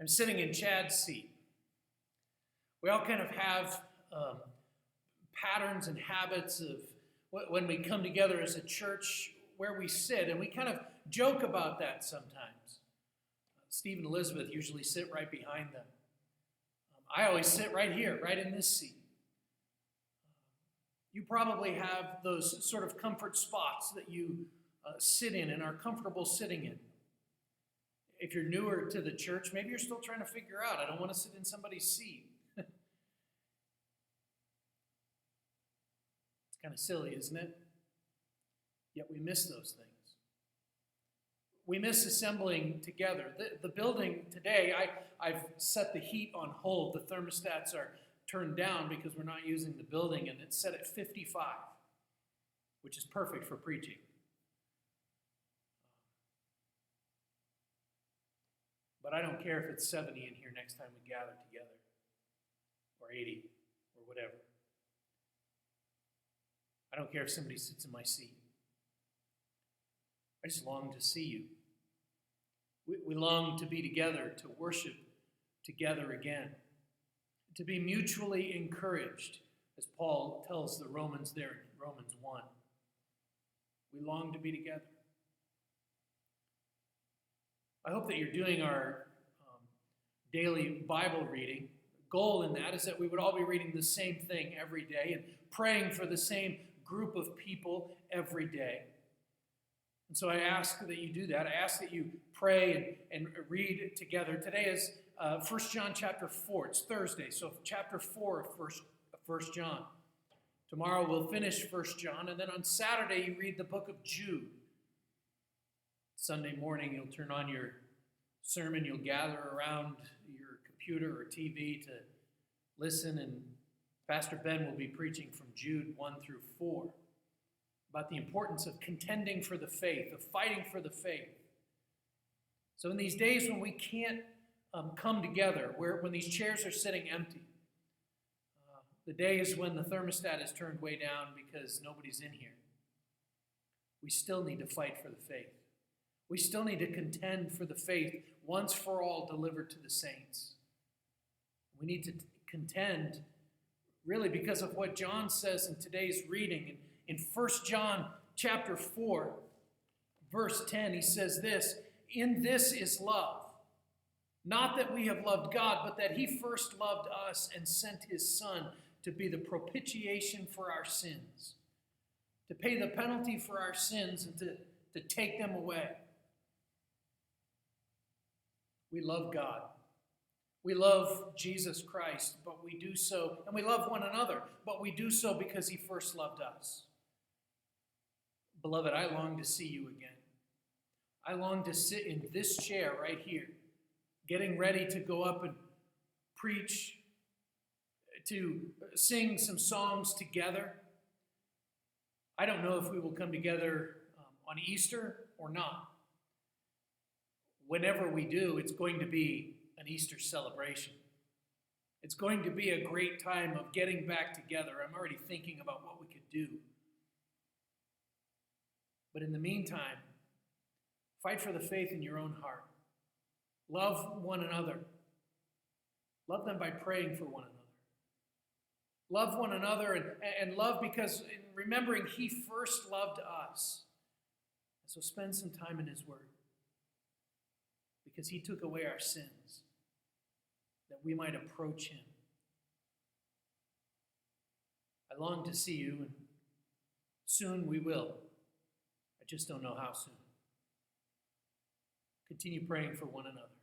I'm sitting in Chad's seat. We all kind of have patterns and habits of when we come together as a church where we sit, and we kind of joke about that sometimes. Steve and Elizabeth usually sit right behind them. I always sit right here, right in this seat. You probably have those sort of comfort spots that you sit in and are comfortable sitting in. If you're newer to the church, maybe you're still trying to figure out, I don't want to sit in somebody's seat. It's kind of silly, isn't it? Yet we miss those things. We miss assembling together. The building today, I've set the heat on hold. The thermostats are turned down because we're not using the building, and it's set at 55, which is perfect for preaching. But I don't care if it's 70 in here next time we gather together, or 80, or whatever. I don't care if somebody sits in my seat. I just long to see you. We long to be together, to worship together again, to be mutually encouraged, as Paul tells the Romans there in Romans 1. We long to be together. I hope that you're doing our daily Bible reading. The goal in that is that we would all be reading the same thing every day and praying for the same group of people every day. And so I ask that you do that. I ask that you pray and read together. Today is 1 John chapter 4. It's Thursday, so chapter 4 of 1 John. Tomorrow we'll finish 1 John, and then on Saturday you read the book of Jude. Sunday morning you'll turn on your sermon. You'll gather around your computer or TV to listen, and Pastor Ben will be preaching from Jude 1 through 4. About the importance of contending for the faith, of fighting for the faith. So in these days when we can't come together, when these chairs are sitting empty, the days when the thermostat is turned way down because nobody's in here, we still need to fight for the faith. We still need to contend for the faith once for all delivered to the saints. We need to contend really because of what John says in today's reading. In 1 John chapter 4, verse 10, he says this, "In this is love, not that we have loved God, but that he first loved us and sent his Son to be the propitiation for our sins, to pay the penalty for our sins and to take them away." We love God. We love Jesus Christ, but we do so, and we love one another, but we do so because he first loved us. Beloved, I long to see you again. I long to sit in this chair right here, getting ready to go up and preach, to sing some songs together. I don't know if we will come together on Easter or not. Whenever we do, it's going to be an Easter celebration. It's going to be a great time of getting back together. I'm already thinking about what we could do. But in the meantime, fight for the faith in your own heart. Love one another. Love them by praying for one another. Love one another and love because in remembering he first loved us. So spend some time in his word. Because he took away our sins, that we might approach him. I long to see you, and soon we will. I just don't know how soon. Continue praying for one another.